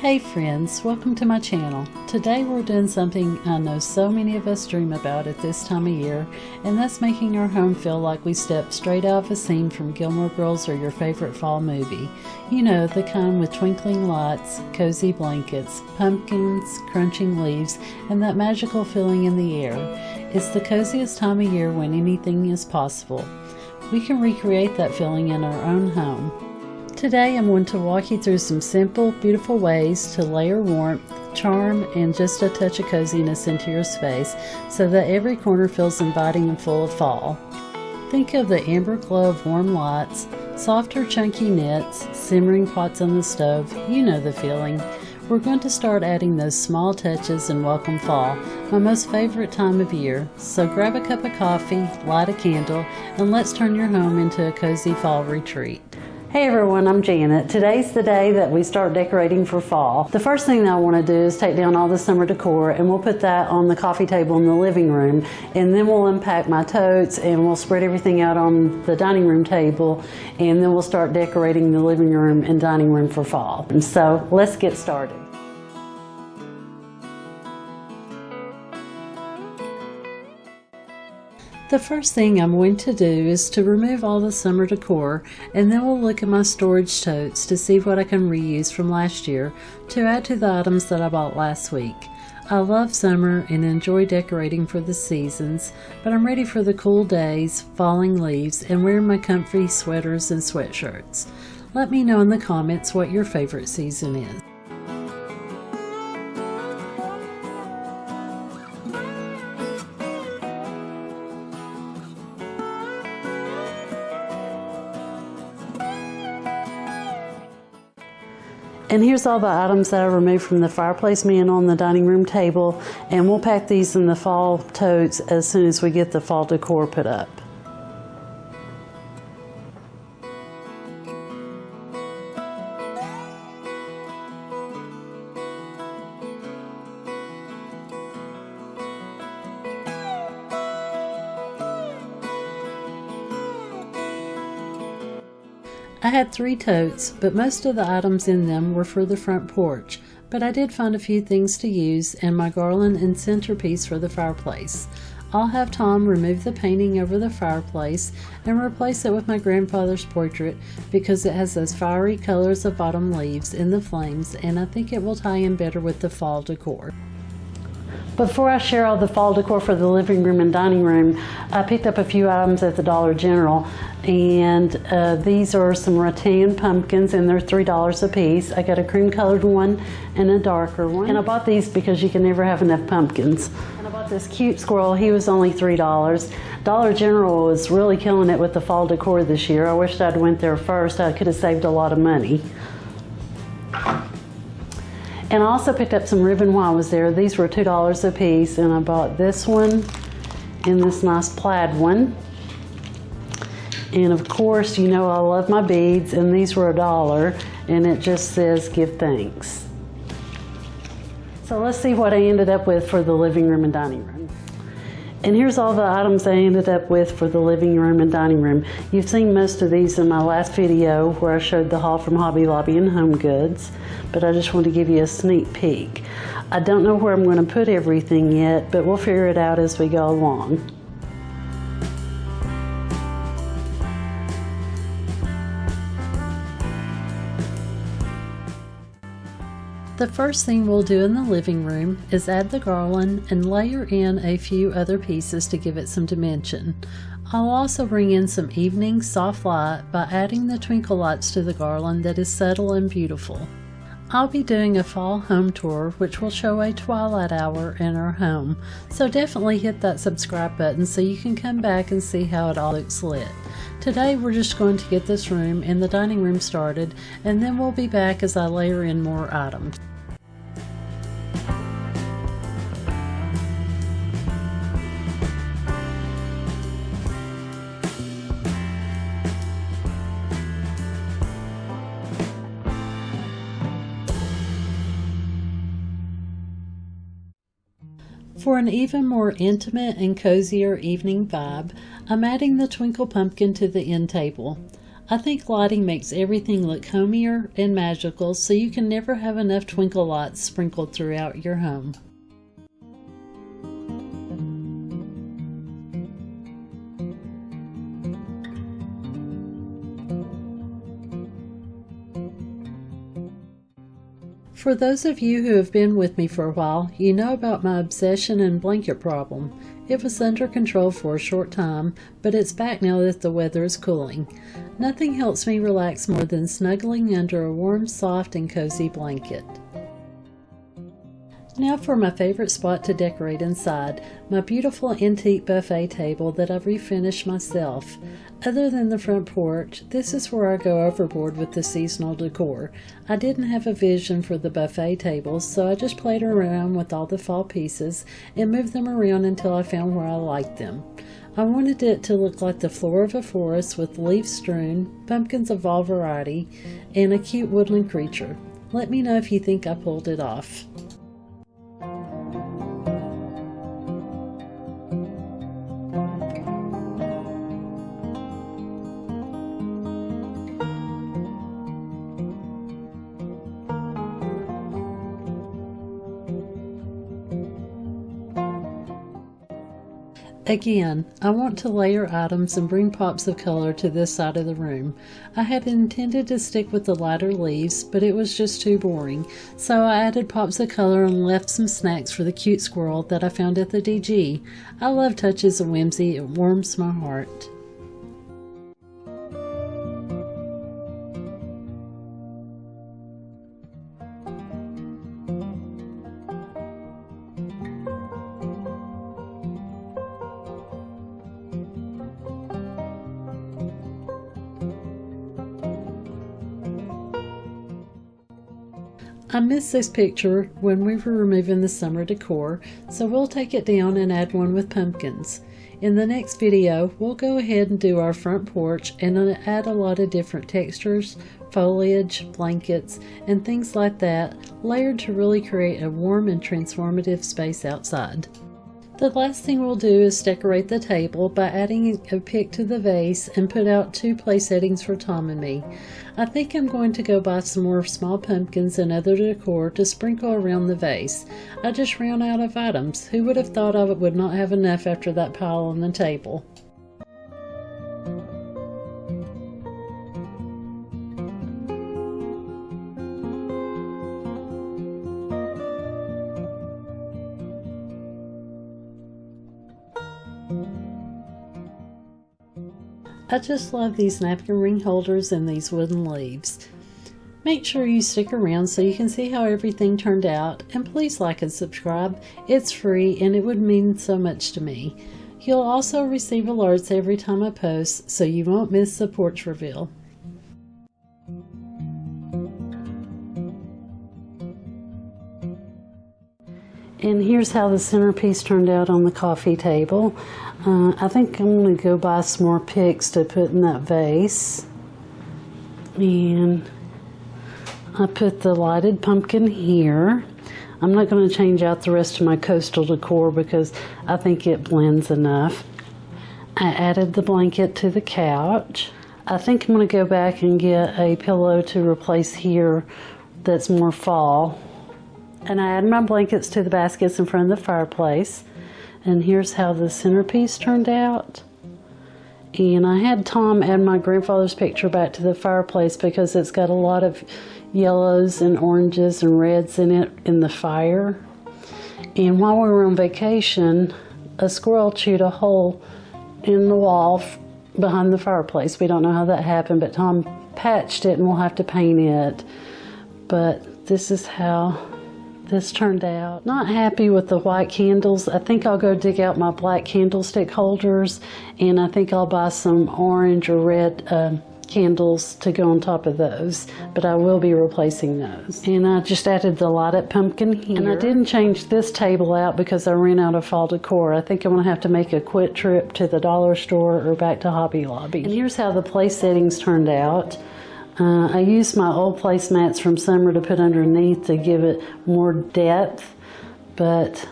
Hey friends, welcome to my channel. Today we're doing something I know so many of us dream about at this time of year, and that's making our home feel like we stepped straight out of a scene from Gilmore Girls or your favorite fall movie. You know, the kind with twinkling lights, cozy blankets, pumpkins, crunching leaves, and that magical feeling in the air. It's the coziest time of year when anything is possible. We can recreate that feeling in our own home. Today I'm going to walk you through some simple, beautiful ways to layer warmth, charm, and just a touch of coziness into your space so that every corner feels inviting and full of fall. Think of the amber glow of warm lights, softer chunky knits, simmering pots on the stove. You know the feeling. We're going to start adding those small touches and welcome fall, my most favorite time of year. So grab a cup of coffee, light a candle, and let's turn your home into a cozy fall retreat. Hey everyone, I'm Janet. Today's the day that we start decorating for fall. The first thing that I want to do is take down all the summer decor, and we'll put that on the coffee table in the living room, and then we'll unpack my totes and we'll spread everything out on the dining room table, and then we'll start decorating the living room and dining room for fall. And so let's get started. The first thing I'm going to do is to remove all the summer decor, and then we'll look at my storage totes to see what I can reuse from last year to add to the items that I bought last week. I love summer and enjoy decorating for the seasons, but I'm ready for the cool days, falling leaves, and wearing my comfy sweaters and sweatshirts. Let me know in the comments what your favorite season is. And here's all the items that I removed from the fireplace mantel on the dining room table, and we'll pack these in the fall totes as soon as we get the fall decor put up. I had 3 totes, but most of the items in them were for the front porch, but I did find a few things to use and my garland and centerpiece for the fireplace. I'll have Tom remove the painting over the fireplace and replace it with my grandfather's portrait because it has those fiery colors of autumn leaves in the flames, and I think it will tie in better with the fall decor. Before I share all the fall decor for the living room and dining room, I picked up a few items at the Dollar General, and these are some rattan pumpkins, and they're $3 a piece. I got a cream colored one and a darker one, and I bought these because you can never have enough pumpkins. And I bought this cute squirrel. He was only $3. Dollar General was really killing it with the fall decor this year. I wish I'd went there first. I could have saved a lot of money. And I also picked up some ribbon while I was there. These were $2 a piece, and I bought this one and this nice plaid one. And of course, you know I love my beads, and these were $1, and it just says give thanks. So let's see what I ended up with for the living room and dining room. And here's all the items I ended up with for the living room and dining room. You've seen most of these in my last video where I showed the haul from Hobby Lobby and HomeGoods, but I just want to give you a sneak peek. I don't know where I'm going to put everything yet, but we'll figure it out as we go along. The first thing we'll do in the living room is add the garland and layer in a few other pieces to give it some dimension. I'll also bring in some evening soft light by adding the twinkle lights to the garland that is subtle and beautiful. I'll be doing a fall home tour which will show a twilight hour in our home, so definitely hit that subscribe button so you can come back and see how it all looks lit. Today we're just going to get this room and the dining room started, and then we'll be back as I layer in more items. For an even more intimate and cozier evening vibe, I'm adding the Twinkle pumpkin to the end table. I think lighting makes everything look homier and magical, so you can never have enough twinkle lights sprinkled throughout your home. For those of you who have been with me for a while, you know about my obsession and blanket problem. It was under control for a short time, but it's back now that the weather is cooling. Nothing helps me relax more than snuggling under a warm, soft, and cozy blanket. Now for my favorite spot to decorate inside, my beautiful antique buffet table that I've refinished myself. Other than the front porch, this is where I go overboard with the seasonal decor. I didn't have a vision for the buffet tables, so I just played around with all the fall pieces and moved them around until I found where I liked them. I wanted it to look like the floor of a forest with leaves strewn, pumpkins of all variety, and a cute woodland creature. Let me know if you think I pulled it off. Again, I want to layer items and bring pops of color to this side of the room. I had intended to stick with the lighter leaves, but it was just too boring, so I added pops of color and left some snacks for the cute squirrel that I found at the DG. I love touches of whimsy, it warms my heart. I missed this picture when we were removing the summer decor, so we'll take it down and add one with pumpkins. In the next video, we'll go ahead and do our front porch and add a lot of different textures, foliage, blankets, and things like that, layered to really create a warm and transformative space outside. The last thing we'll do is decorate the table by adding a pick to the vase and put out 2 place settings for Tom and me. I think I'm going to go buy some more small pumpkins and other decor to sprinkle around the vase. I just ran out of items. Who would have thought I would not have enough after that pile on the table? I just love these napkin ring holders and these wooden leaves. Make sure you stick around so you can see how everything turned out, and please like and subscribe. It's free and it would mean so much to me. You'll also receive alerts every time I post, so you won't miss the porch reveal. And here's how the centerpiece turned out on the coffee table. I think I'm going to go buy some more picks to put in that vase. And I put the lighted pumpkin here. I'm not going to change out the rest of my coastal decor because I think it blends enough. I added the blanket to the couch. I think I'm going to go back and get a pillow to replace here that's more fall. And I added my blankets to the baskets in front of the fireplace. And here's how the centerpiece turned out. And I had Tom add my grandfather's picture back to the fireplace because it's got a lot of yellows and oranges and reds in it in the fire. And while we were on vacation, a squirrel chewed a hole in the wall behind the fireplace. We don't know how that happened, but Tom patched it and we'll have to paint it. But this is how this turned out. Not happy with the white candles. I think I'll go dig out my black candlestick holders, and I think I'll buy some orange or red candles to go on top of those, but I will be replacing those. And I just added the lighted pumpkin here. And I didn't change this table out because I ran out of fall decor. I think I'm going to have to make a quick trip to the dollar store or back to Hobby Lobby. And here's how the place settings turned out. I used my old placemats from summer to put underneath to give it more depth, but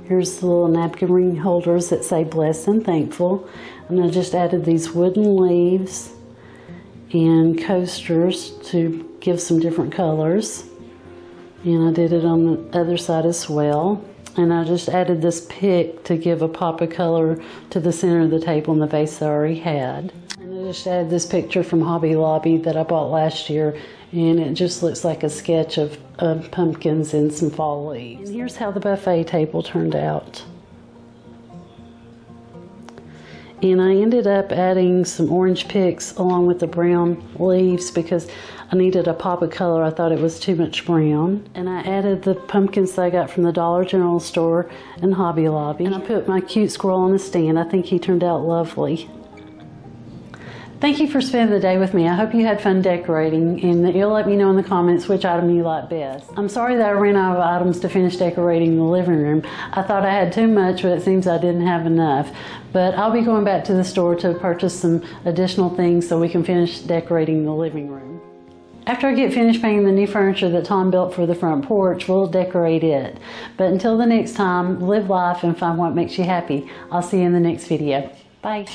here's the little napkin ring holders that say blessed and thankful. And I just added these wooden leaves and coasters to give some different colors. And I did it on the other side as well. And I just added this pick to give a pop of color to the center of the table and the vase I already had. And I just added this picture from Hobby Lobby that I bought last year, and it just looks like a sketch of pumpkins and some fall leaves. And here's how the buffet table turned out. And I ended up adding some orange picks along with the brown leaves because I needed a pop of color. I thought it was too much brown. And I added the pumpkins that I got from the Dollar General store and Hobby Lobby. And I put my cute squirrel on the stand. I think he turned out lovely. Thank you for spending the day with me. I hope you had fun decorating, and you'll let me know in the comments which item you like best. I'm sorry that I ran out of items to finish decorating the living room. I thought I had too much, but it seems I didn't have enough. But I'll be going back to the store to purchase some additional things so we can finish decorating the living room. After I get finished painting the new furniture that Tom built for the front porch, we'll decorate it. But until the next time, live life and find what makes you happy. I'll see you in the next video. Bye.